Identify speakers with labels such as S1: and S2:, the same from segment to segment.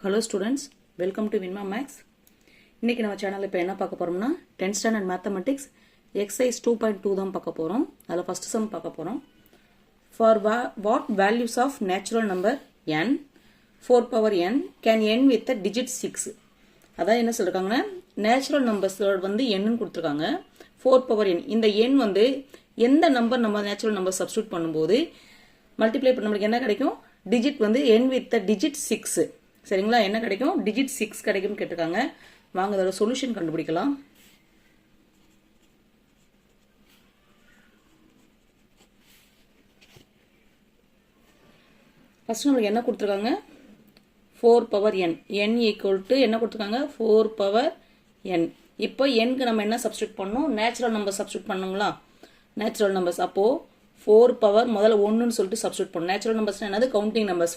S1: Hello students, welcome to Vinma Max. இன்னைக்கு நம்ம சேனல்ல இப்போ என்ன பார்க்க போறோம்னா 10th standard mathematics exercise 2.2 தான் பார்க்க போறோம். அதுல first sum பார்க்க போறோம். For what values of natural number n 4 power n can end with the digit 6? அதான் என்ன சொல்றாங்கன்னா natural numbers வந்து n ன்னு கொடுத்திருக்காங்க. 4 power n இந்த n வந்து எந்த நம்பர் நம்ம natural number substitute பண்ணும்போது மல்டிப்ளை பண்ண நமக்கு என்ன கிடைக்கும்? டிஜிட் வந்து end with the digit 6. சரிங்களா, என்ன கிடைக்கும்? டிஜிட் 6 கிடைக்கும் கேட்டிருக்காங்க. வாங்க அதோட சொல்யூஷன் கண்டுபிடிக்கலாம். ஃபர்ஸ்ட் நமக்கு என்ன கொடுத்திருக்காங்க? 4 power n n equal to என்ன கொடுத்திருக்காங்க? 4 பவர் n. இப்போ n க்கு நம்ம என்ன சப்ஸ்டிட்யூட் பண்ணனும்? நேச்சுரல் நம்பர் சப்ஸ்டிட்யூட் பண்ணுங்களா? நேச்சுரல் நம்பர்ஸ் அப்போ 4 பவர் முதல்ல 1 ன்னு சொல்லிட்டு சப்ஸ்டிட்யூட் பண்ணனும். நேச்சுரல் நம்பர்ஸ்னா என்னது? Counting numbers.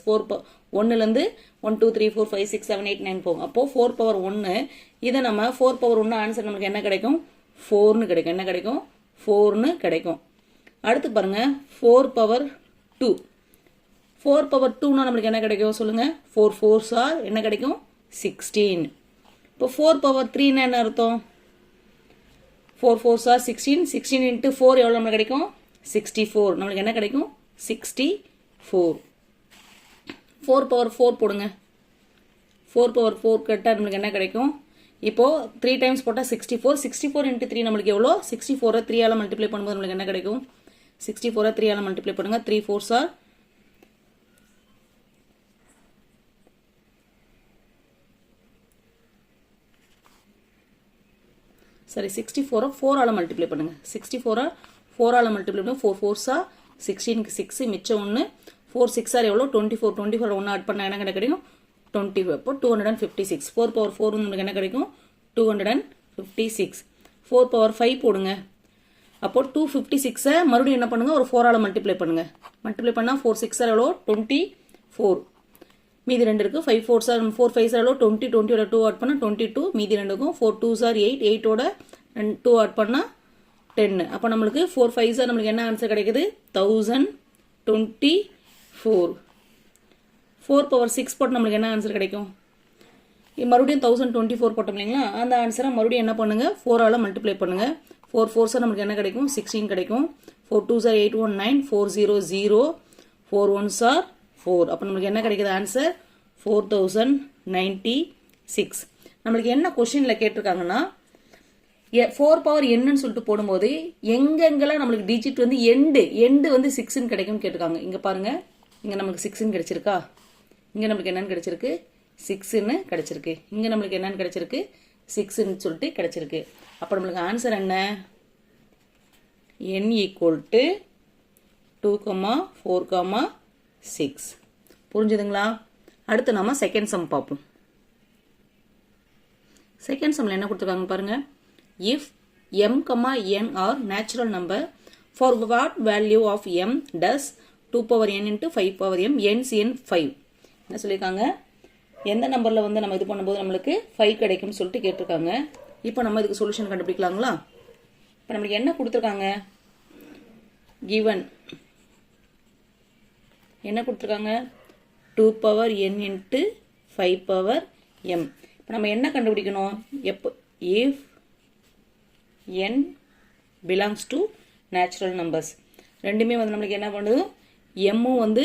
S1: 1 ல இருந்து 1 2 3 4 5 6 7 8 9 போகும். அப்போ 4 பவர் 1 இத நம்ம 4 பவர் 1 ஆன்சர் நமக்கு என்ன கிடைக்கும்? 4 ன்னு கிடைக்கும். என்ன கிடைக்கும்? 4 ன்னு கிடைக்கும். அடுத்து பாருங்க 4 பவர் 2. 4 பவர் 2 னா நமக்கு என்ன கிடைக்கும் சொல்லுங்க? 4 4s are என்ன கிடைக்கும்? 16. இப்போ 4 பவர் 3 னா என்ன அர்த்தம்? 4 4s are 16. 16 into 4 எவ்வளவு நமக்கு கிடைக்கும்? 64. நமக்கு என்ன கிடைக்கும்? 64. 4 பவர் 4 போடுங்க. 4 பவர் 4 கேட்டா நமக்கு என்ன கிடைக்கும்? இப்போ 3 டைம்ஸ் போட்டா 64. 64 into 3 நமக்கு எவ்வளோ? 64 3 ஆல மல்டிப்ளை பண்ணும்போது நமக்கு என்ன கிடைக்கும்? 64 3 ஆல மல்டிப்ளை பண்ணுங்க. 3 4s are சரி 64 4 ஆல மல்டிப்ளை பண்ணுங்க. 64 4 ஆல மல்டிப்ளை பண்ணுங்க. 4 4s are 16 க்கு 6 மிச்சம் 1. 4 6 are எவ்வளோ? 24. 24 1 ஆட் பண்ணா என்ன கிடைக்கும்? 20. அப்போ 256. 4 பவர் 4 நமக்கு என்ன கிடைக்கும்? 256. 4 பவர் 5 போடுங்க. அப்போ 256 மறுபடியும் என்ன பண்ணுங்க? ஒரு 4 ஆல மல்டிப்ளை பண்ணுங்க. மல்டிப்ளை பண்ணா 4 6 எவ்வளோ? 24. மீதி 2 இருக்கு. 5 4s are 4 5s எவ்வளோ? 20. 20 ஓட 2 ஆட் பண்ணா 22. மீதி 2 இருக்கும். 4 2s are 8. 8 ஓட 2 ஆட் பண்ணா 10. அப்போ நமக்கு 4 5s are நமக்கு என்ன ஆன்சர் கிடைக்குது? 1024. 4 பவர் 6 போட்டு நமக்கு என்ன ஆன்சர் கிடைக்கும்? மறுபடியும் 1024 போட்டோம் இல்லைங்களா? அந்த ஆன்சரை மறுபடியும் என்ன பண்ணுங்க? 4 ஆல மல்டிப்ளை பண்ணுங்க. 4 4s are நமக்கு என்ன கிடைக்கும்? 16 கிடைக்கும். 4 2s are 8 1 9 4 0 0 4 1s are 4. அப்போ நமக்கு என்ன கிடைக்குது ஆன்சர்? 4096. நம்மளுக்கு என்ன கொஸ்டின்ல கேட்டிருக்காங்கன்னா 4 பவர் என்னன்னு சொல்லிட்டு போடும்போது எங்கெங்கெல்லாம் நம்மளுக்கு டிஜிட் வந்து எண்டு வந்து 6 ன்னு கிடைக்கும் கேட்டிருக்காங்க. இங்க பாருங்க, இங்க நமக்கு 6 ன்னு கிடைச்சிருக்கா? இங்க நமக்கு என்னன்னு கிடைச்சிருக்கு? 6 ன்னு கிடைச்சிருக்கு. இங்க நம்மளுக்கு என்னன்னு கிடைச்சிருக்கு? 6 ன்னு சொல்லிட்டு கிடைச்சிருக்கு. அப்போ நம்மளுக்கு ஆன்சர் என்ன? n equal to 2, 4, 6. புரிஞ்சுதுங்களா? அடுத்து நாம செகண்ட் சம் பார்ப்போம். செகண்ட் சம்ல என்ன கொடுத்திருக்காங்க பாருங்க. If m, n are natural number, for what value of m does 2 power n into 5 power m ends in 5? என்ன சொல்லியிருக்காங்க? எந்த நம்பர்ல வந்து நம்ம இது பண்ணும்போது நம்மளுக்கு 5 கிடைக்கும்னு சொல்லிட்டு கேட்டிருக்காங்க. இப்போ நம்ம இதுக்கு சொல்யூஷன் கண்டுபிடிக்கலாங்களா? இப்போ நம்மளுக்கு என்ன கொடுத்திருக்காங்க? given என்ன கொடுத்திருக்காங்க? 2 power n into 5 power m. இப்போ நம்ம என்ன கண்டுபிடிக்கணும்? if n belongs to natural numbers. ரெண்டுமே வந்து நம்மளுக்கு என்ன பண்ணுது? m வந்து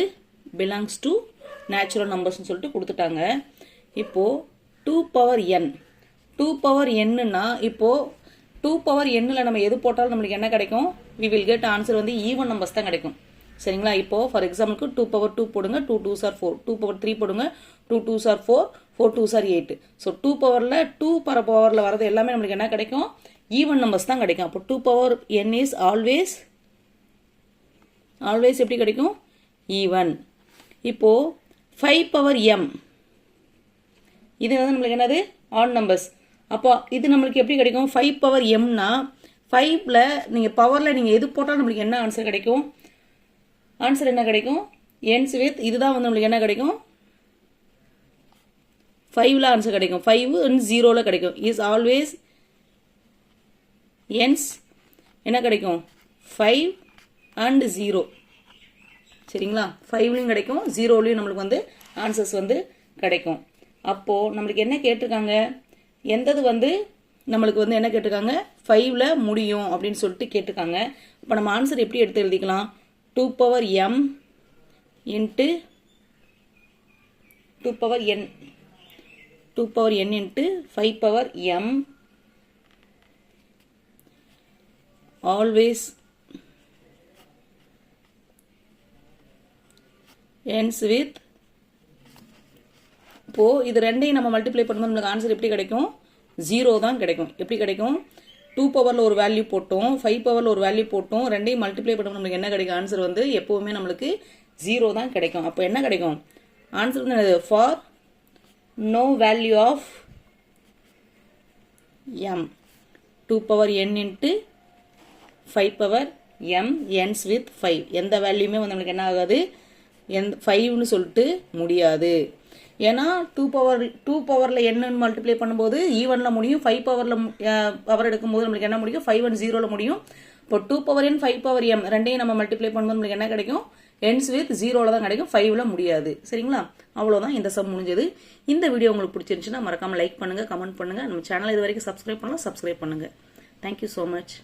S1: belongs to natural numbers னு சொல்லிட்டு கொடுத்துட்டாங்க. இப்போ 2 power n 2 power n னா இப்போ 2 power n ல நம்ம எது போட்டாலும் நம்மளுக்கு என்ன கிடைக்கும்? we will get answer வந்து even numbers தான் கிடைக்கும். சரிங்களா? இப்போ ஃபார் எக்ஸாம்பிளுக்கு 2 பவர் 2 போடுங்க. 2 2s are 4. 2 பவர் 3 போடுங்க. 2 2s are 4. 4 2s are 8. So 2 பவர்ல 2 பவர்ல வரது எல்லாமே நம்மளுக்கு என்ன கிடைக்கும்? ஈவன் நம்பர்ஸ் தான் கிடைக்கும். அப்போ 2 பவர் n is always எப்படி கிடைக்கும்? ஈவன். இப்போ 5 பவர் m இது வந்து நம்மளுக்கு என்னது? Odd numbers. அப்போ இது நம்மளுக்கு எப்படி கிடைக்கும்? 5 பவர் mனா 5ல நீங்க பவர்ல நீங்க எது போட்டாலும் நம்மளுக்கு என்ன ஆன்சர் கிடைக்கும்? ஆன்சர் என்ன கிடைக்கும்? ends with இதுதான் வந்து நம்மளுக்கு என்ன கிடைக்கும்? 5ல ஆன்சர் கிடைக்கும். 5 and 0ல கிடைக்கும். is always ends என்ன கிடைக்கும்? 5 and 0. சரிங்களா? 5லையும் கிடைக்கும், 0லையும் நம்மளுக்கு வந்து ஆன்சர்ஸ் வந்து கிடைக்கும். அப்போது நம்மளுக்கு என்ன கேட்டிருக்காங்க, எந்தது வந்து நம்மளுக்கு வந்து என்ன கேட்டிருக்காங்க, 5ல் முடியும் அப்படின்னு சொல்லிட்டு கேட்டிருக்காங்க. இப்போ நம்ம ஆன்சர் எப்படி எடுத்து எழுதிக்கலாம், 2 power m into 2 power n into 5 power m always ends with. இப்போது இது ரெண்டையும் நம்ம மல்டிப்ளை பண்ணும்போது நம்மளுக்கு ஆன்சர் எப்படி கிடைக்கும், 0 தான் கிடைக்கும். எப்படி கிடைக்கும், 2 பவரில் ஒரு வேல்யூ போட்டோம், 5 பவரில் ஒரு வேல்யூ போட்டோம், ரெண்டையும் மல்டிப்ளை பண்ணும்போது நம்மளுக்கு என்ன கிடைக்கும், ஆன்சர் வந்து எப்போவுமே நம்மளுக்கு 0 தான் கிடைக்கும். அப்போ என்ன கிடைக்கும், ஆன்சர் வந்து for no value of m 2 power n into 5 power m ends with 5. எந்த வேல்யூமே வந்து நம்மளுக்கு என்ன ஆகாது, 5ன்னு சொல்லிட்டு முடியாது. ஏன்னா 2 பவரில் n மல்டிப்ளை பண்ணும்போது ஈவனில் முடியும், 5 பவர் எடுக்கும்போது நம்மளுக்கு என்ன முடியும், 5 and 0ல் முடியும். இப்போ 2 power n 5 power m ரெண்டையும் நம்ம மல்டிப்ளை பண்ணும்போது நம்மளுக்கு என்ன கிடைக்கும், ends with 0ல் தான் கிடைக்கும், 5ல் முடியாது. சரிங்களா, அவ்வளோதான் இந்த சம் முடிஞ்சது. இந்த வீடியோ உங்களுக்கு பிடிச்சிருந்துச்சுன்னா மறக்காமல் லைக் பண்ணுங்கள், கமெண்ட் பண்ணுங்கள். நம்ம சேனல் இது வரைக்கும் சப்ஸ்கிரைப் பண்ணலாம், சப்ஸ்கிரைப் பண்ணுங்கள். Thank you so much.